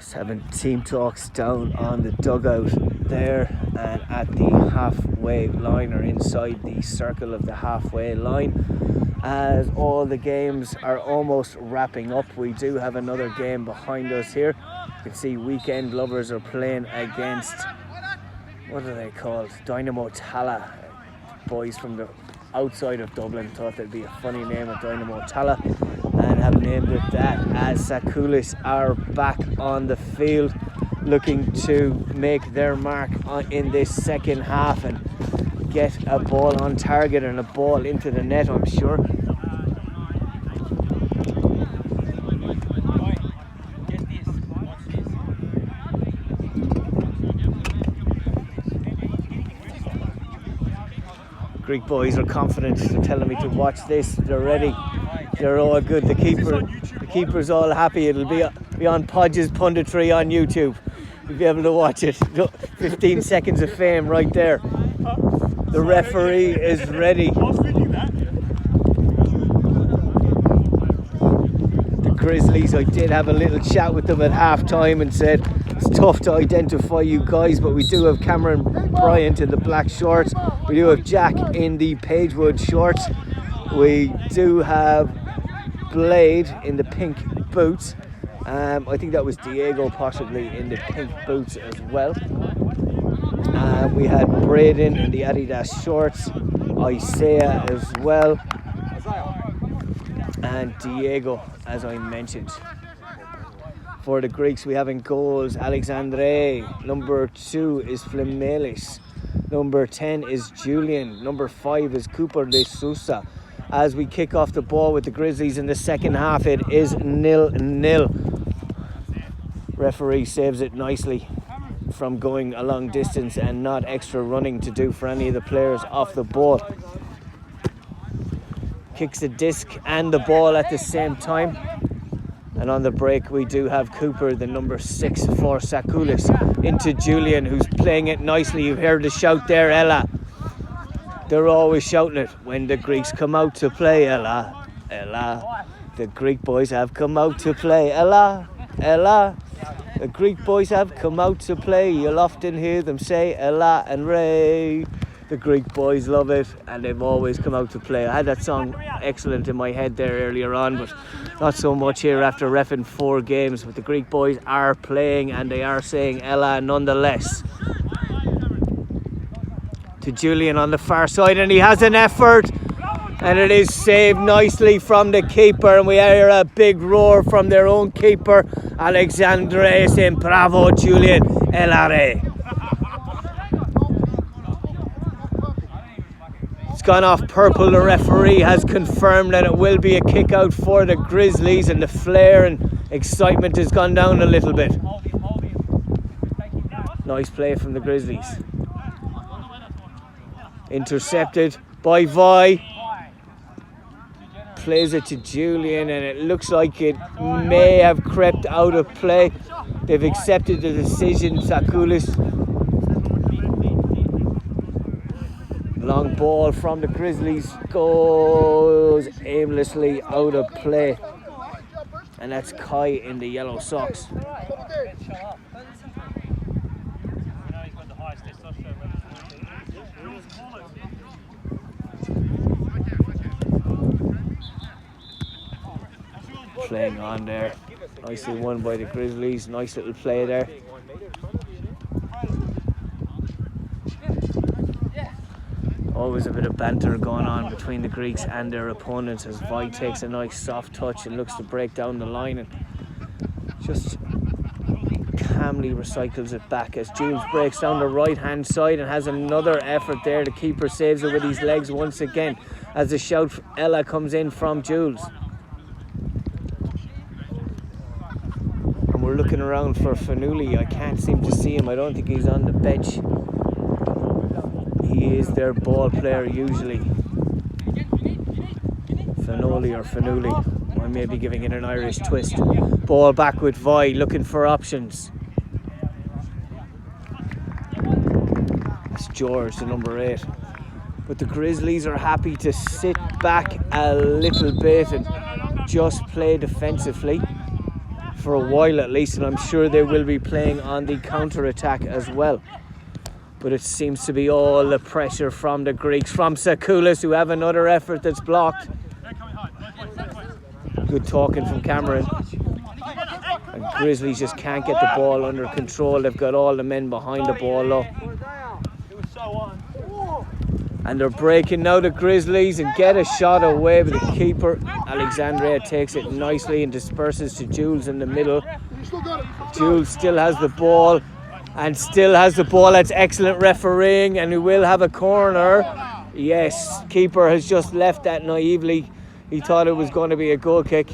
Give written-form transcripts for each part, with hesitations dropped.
Just having team talks down on the dugout there and at the halfway line, or inside the circle of the halfway line. As all the games are almost wrapping up, we do have another game behind us here. You can see Weekend Lovers are playing against, what are they called? Dynamo Tala. Boys from the outside of Dublin thought that'd be a funny name of Dynamo Tala and have named it that, as Sakulis are back on the field looking to make their mark in this second half and get a ball on target and a ball into the net, I'm sure. Greek boys are confident. They're telling me to watch this. They're ready. They're all good. The keeper's all happy. It'll be on Podge's punditry on YouTube. You'll be able to watch it. 15 seconds of fame right there. The referee is ready. The Grizzlies, I did have a little chat with them at half time and said it's tough to identify you guys, but we do have Cameron Bryant in the black shorts. We do have Jack in the Pagewood shorts. We do have Blade in the pink boots. I think that was Diego possibly in the pink boots as well. We had Braden in the Adidas shorts, Isaiah as well, and Diego, as I mentioned. For the Greeks, we have in goals Alexandre, number 2 is Flemelis, number 10 is Julian, number 5 is Cooper de Sousa. As we kick off the ball with the Grizzlies in the second half, it is 0-0. Referee saves it nicely from going a long distance and not extra running to do for any of the players off the ball. Kicks the disc and the ball at the same time. And on the break we do have Cooper, the number 6 for Sakulis, into Julian, who's playing it nicely. You've heard the shout there, Ella. They're always shouting it when the Greeks come out to play, Ella, Ella. The Greek boys have come out to play, Ella, Ella. The Greek boys have come out to play. You'll often hear them say Ella and Ray. The Greek boys love it and they've always come out to play. I had that song excellent in my head there earlier on, but not so much here after reffing 4 games. But the Greek boys are playing and they are saying Ella nonetheless. To Julian on the far side, and he has an effort and it is saved nicely from the keeper, and we hear a big roar from their own keeper Alexandre saying bravo Julian, Elare. It's gone off purple. The referee has confirmed that it will be a kick out for the Grizzlies, and the flair and excitement has gone down a little bit. Nice play from the Grizzlies. Intercepted by Vi. Plays it to Julian and it looks like it may have crept out of play. They've accepted the decision. Sakulis. Long ball from the Grizzlies goes aimlessly out of play. And that's Kai in the yellow socks. Playing on there. Nicely won by the Grizzlies. Nice little play there. Always a bit of banter going on between the Greeks and their opponents as Vi takes a nice soft touch and looks to break down the line and just calmly recycles it back as Jules breaks down the right hand side and has another effort there. The keeper saves it with his legs once again as the shout Ella comes in from Jules. We're looking around for Fanuli. I can't seem to see him. I don't think he's on the bench. He is their ball player usually. Fanoli or Fanuli. I may be giving it an Irish twist. Ball back with Vi, looking for options. It's George, the number 8. But the Grizzlies are happy to sit back a little bit and just play defensively. for a while at least, and I'm sure they will be playing on the counter-attack as well. But it seems to be all the pressure from the Greeks, from Sakoulis, who have another effort that's blocked. Good talking from Cameron. And Grizzlies just can't get the ball under control. They've got all the men behind the ball up. And they're breaking now, the Grizzlies, and get a shot away, but the keeper, Alexandria, takes it nicely and disperses to Jules in the middle. Jules still has the ball. And still has the ball. That's excellent refereeing, and we will have a corner. Yes, keeper has just left that naively. He thought it was going to be a goal kick.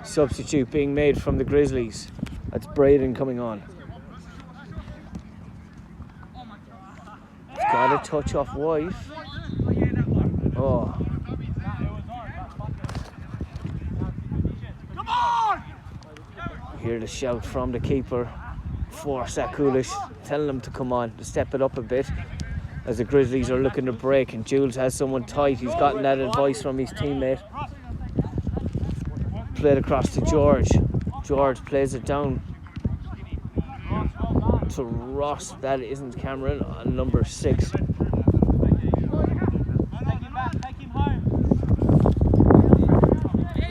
Substitute being made from the Grizzlies. That's Braden coming on. He's got a touch off White. Oh. Hear the shout from the keeper for Sakoulis, telling them to come on, to step it up a bit as the Grizzlies are looking to break, and Jules has someone tight. He's gotten that advice from his teammate. Played across to George. George plays it down to Ross. That isn't Cameron, on number 6.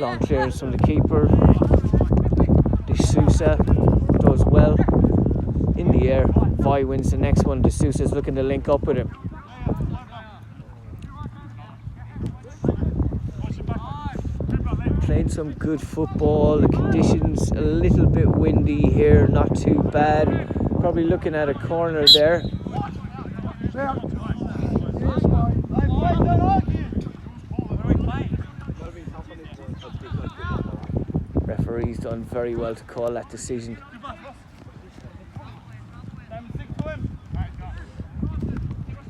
Long clearance from the keeper. D'Souza does well in the air. Vi wins the next one. D'Souza's looking to link up with him. Playing some good football. The conditions a little bit windy here, not too bad. Probably looking at a corner there. Referee's done very well to call that decision.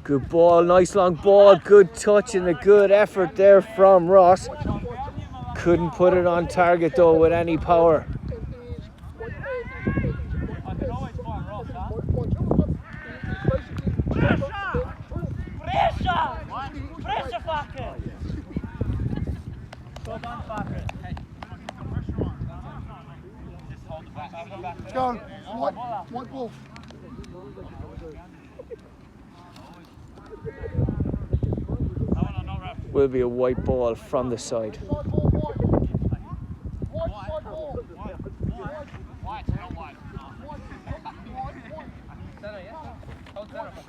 Good ball, nice long ball, good touch and a good effort there from Ross. Couldn't put it on target though with any power. Go, white ball. Will be a white ball from the side.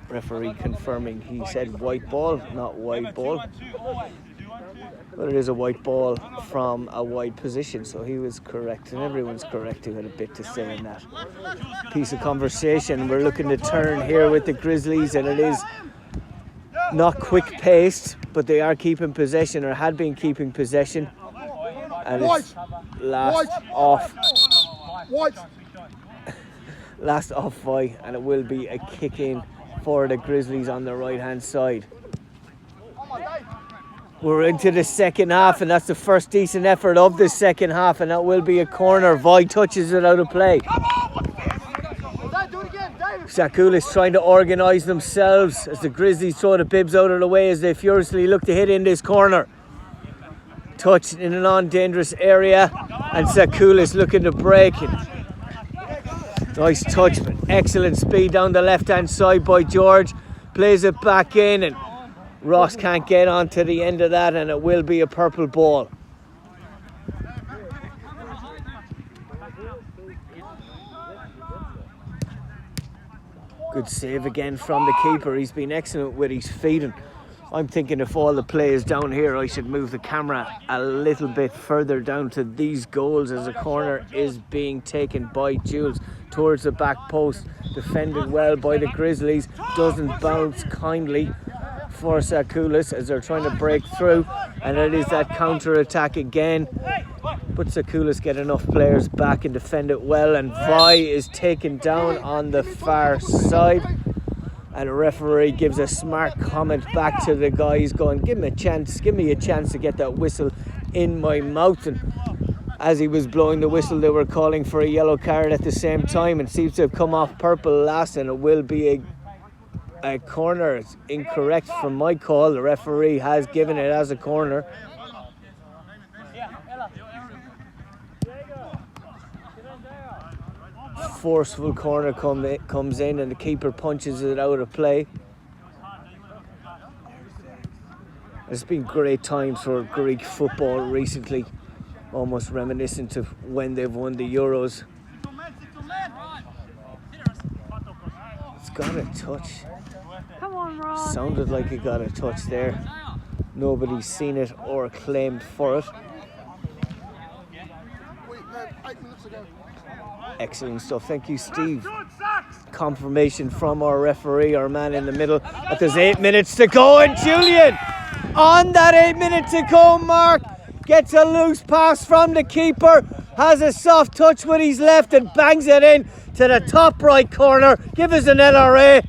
Referee confirming he said white ball, not wide ball. But it is a white ball from a wide position, so he was correct, and everyone's correct who had a bit to say in that piece of conversation. We're looking to turn here with the Grizzlies, and it is not quick paced, but they are keeping possession, or had been keeping possession. And it's last off Vi, and it will be a kick in for the Grizzlies on the right hand side. We're into the second half, and that's the first decent effort of the second half, and that will be a corner. Vi touches it out of play. Sakoulis trying to organise themselves as the Grizzlies throw the bibs out of the way as they furiously look to hit in this corner. Touch in a non-dangerous area, and Sakoulis looking to break it. Nice touch, but excellent speed down the left-hand side by George. Plays it back in, and Ross can't get on to the end of that, and it will be a purple ball. Good save again from the keeper. He's been excellent with his feet, and I'm thinking if all the play is down here, I should move the camera a little bit further down to these goals as a corner is being taken by Jules towards the back post. Defended well by the Grizzlies. Doesn't bounce kindly for Sakoulis as they're trying to break through, and it is that counter-attack again. But Sakoulis get enough players back and defend it well, and Vi is taken down on the far side, and a referee gives a smart comment back to the guys going, give me a chance to get that whistle in my mouth. And as he was blowing the whistle, they were calling for a yellow card at the same time, and seems to have come off purple last, and it will be a corner. It's incorrect from my call. The referee has given it as a corner. Forceful corner comes in and the keeper punches it out of play. It's been great times for Greek football recently, almost reminiscent of when they've won the Euros. It's got a touch. Come on, Ron. Sounded like it got a touch there. Nobody's seen it or claimed for it. Excellent stuff. Thank you, Steve. Confirmation from our referee, our man in the middle, that there's 8 minutes to go, and Julian, on that 8 minute to go mark, gets a loose pass from the keeper, has a soft touch with his left and bangs it in to the top right corner. Give us an LRA.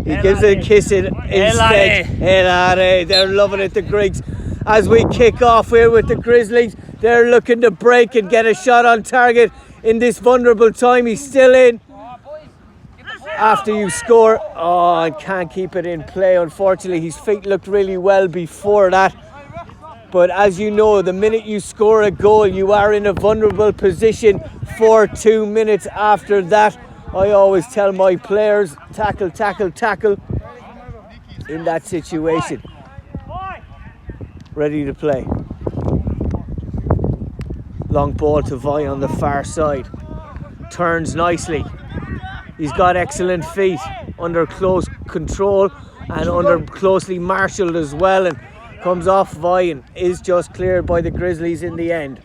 He gives it a kiss instead. LRA. They're loving it, the Greeks. As we kick off here with the Grizzlies, they're looking to break and get a shot on target in this vulnerable time. He's still in. After you score, and can't keep it in play. Unfortunately, his feet looked really well before that. But as you know, the minute you score a goal, you are in a vulnerable position for 2 minutes after that. I always tell my players, tackle, tackle, tackle in that situation. Ready to play. Long ball to Vi on the far side. Turns nicely. He's got excellent feet, under close control and under closely marshalled as well, and comes off Vi and is just cleared by the Grizzlies in the end.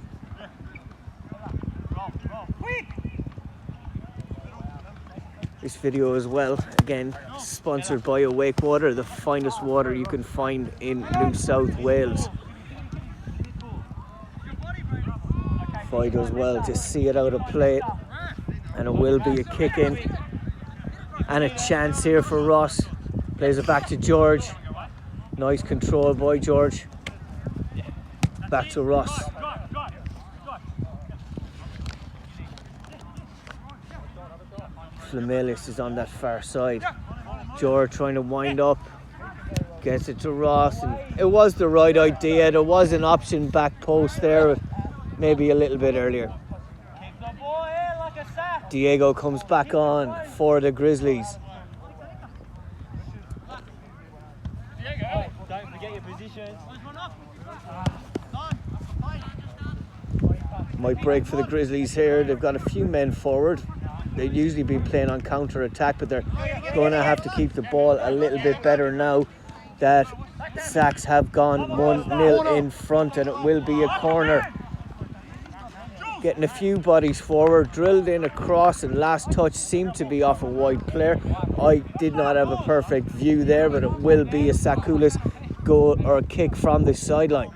This video as well, again, sponsored by Awake Water, the finest water you can find in New South Wales. Vi does well to see it out of play, and it will be a kick in and a chance here for Ross. Plays it back to George. Nice control by George. Back to Ross. Flamelis is on that far side. George trying to wind up. Gets it to Ross, and it was the right idea. There was an option back post there, maybe a little bit earlier. Diego comes back on for the Grizzlies. Diego, don't forget your position. Might break for the Grizzlies here. They've got a few men forward. They've usually been playing on counter-attack, but they're going to have to keep the ball a little bit better now that Sacks have gone 1-0 in front, and it will be a corner. Getting a few bodies forward, drilled in across, and last touch seemed to be off a wide player. I did not have a perfect view there, but it will be a Sakulis goal or a kick from the sideline.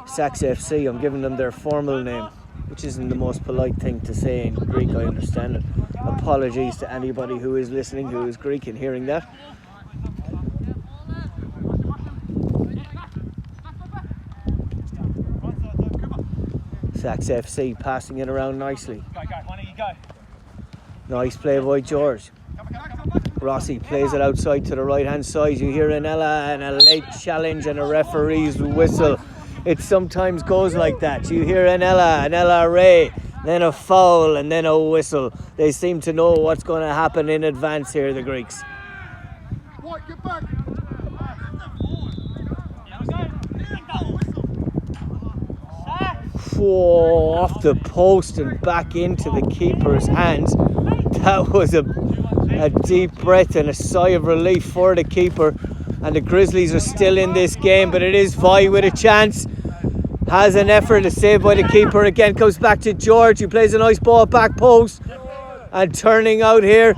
Sacks FC, I'm giving them their formal name, which isn't the most polite thing to say in Greek, I understand it. Apologies to anybody who is listening who is Greek and hearing that. Sacks FC passing it around nicely. Nice play by George. Rossi plays it outside to the right hand side. You hear an Ella and a late challenge and a referee's whistle. It sometimes goes like that. You hear an Ella Ray, then a foul and then a whistle. They seem to know what's going to happen in advance here, the Greeks. White, get back. Whoa, off the post and back into the keeper's hands. That was a deep breath and a sigh of relief for the keeper. And the Grizzlies are still in this game, but it is Vi with a chance. Has an effort, a save by the keeper. Again comes back to George, who plays a nice ball back post. And turning out here.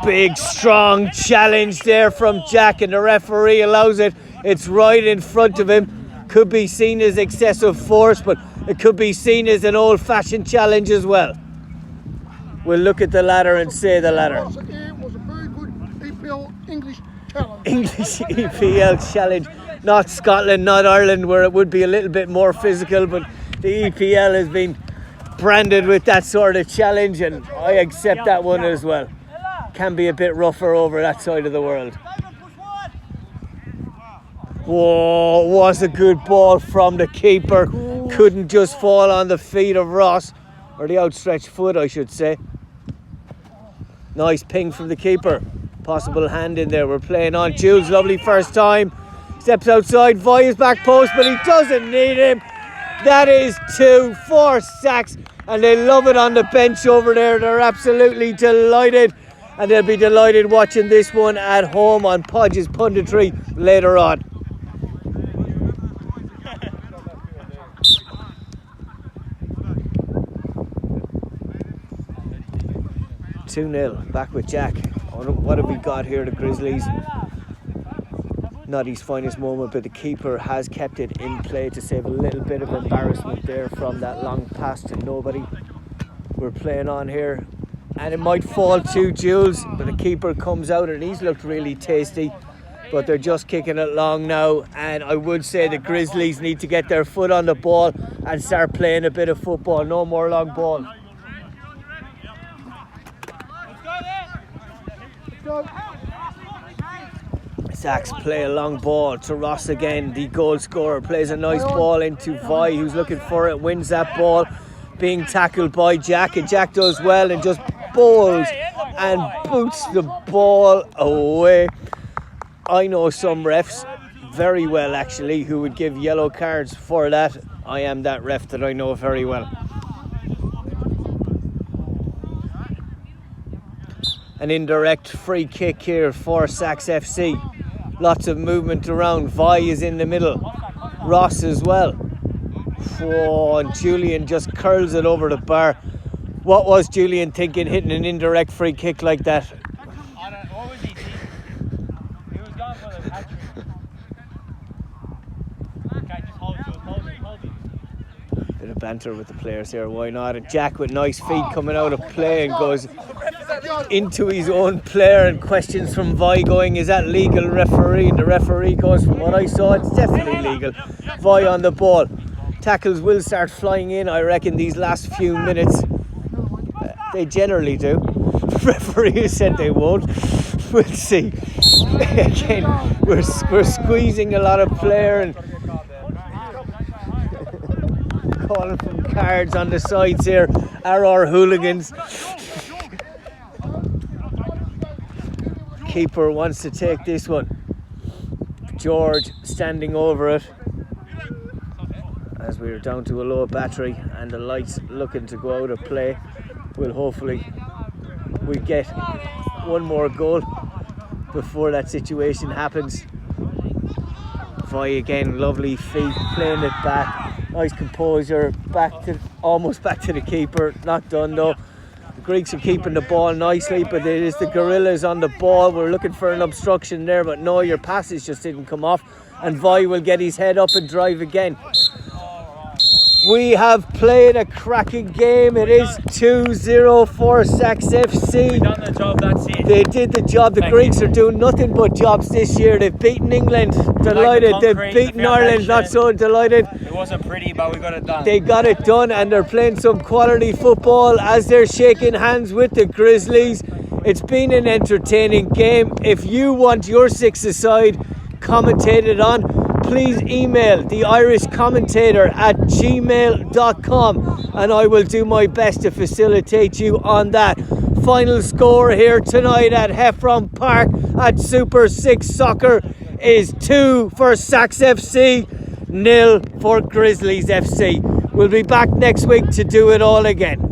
Big strong challenge there from Jack, and the referee allows it. It's right in front of him. Could be seen as excessive force, but it could be seen as an old-fashioned challenge as well. We'll look at the ladder and say the ladder. It was a very good EPL English challenge. English EPL challenge. Not Scotland, not Ireland, where it would be a little bit more physical, but The EPL has been branded with that sort of challenge, and I accept that one as well. Can be a bit rougher over that side of the world. Whoa, was a good ball from the keeper. Couldn't just fall on the feet of Ross, or the outstretched foot, I should say. Nice ping from the keeper. Possible hand in there. We're playing on. Jules, lovely first time. Steps outside. Voy is back post, but he doesn't need him. That is 2 for Sacks, and they love it on the bench over there. They're absolutely delighted, and they'll be delighted watching this one at home on Podge's Punditry later on. 2-0, back with Jack. What have we got here, the Grizzlies? Not his finest moment, but the keeper has kept it in play to save a little bit of embarrassment there from that long pass to nobody. We're playing on here, and it might fall to Jules, but the keeper comes out, and he's looked really tasty. But they're just kicking it long now, and I would say the Grizzlies need to get their foot on the ball and start playing a bit of football. No more long ball. Sacks play a long ball to Ross again. The goal scorer plays a nice ball into Voy, who's looking for it, wins that ball, being tackled by Jack, and Jack does well and just bowls and boots the ball away. I know some refs very well, actually, who would give yellow cards for that. I am that ref that I know very well. An indirect free kick here for Sacks FC. Lots of movement around. Voy is in the middle. Ross as well. Oh, and Julian just curls it over the bar. What was Julian thinking, hitting an indirect free kick like that? What was he thinking? He was gone for the hat trick. Okay, just hold it. Bit of banter with the players here, why not? And Jack with nice feet coming out of play and goes into his own player, and questions from Voy going, is that legal, referee? And the referee goes, from what I saw, it's definitely legal. Voy on the ball. Tackles will start flying in, I reckon, these last few minutes. They generally do. The referee said they won't. We'll see. Again, we're squeezing a lot of player and calling from cards on the sides here are our hooligans. Keeper wants to take this one. George standing over it as we're down to a low battery and the lights looking to go out of play. We'll hopefully we get one more goal before that situation happens. Voy again, lovely feet, playing it back, nice composure, almost back to the keeper. Not done though. The Greeks are keeping the ball nicely, but it is the Gorillas on the ball. We're looking for an obstruction there, but no, your passes just didn't come off, and Voy will get his head up and drive again. We have played a cracking game. It is 2-0 for Sacks FC. Done the job, that's it. They did the job. The Greeks are doing nothing but jobs this year. They've beaten England, delighted. They've beaten Ireland, not so delighted. It wasn't pretty, but we got it done. They got it done, and they're playing some quality football as they're shaking hands with the Grizzlies. It's been an entertaining game. If you want your six-a-side commentated on, please email the Irish commentator at gmail.com, and I will do my best to facilitate you on that. Final score here tonight at Heffron Park at Super 6 Soccer is 2 for Sacks FC, 0 for Grizzlies FC. We'll be back next week to do it all again.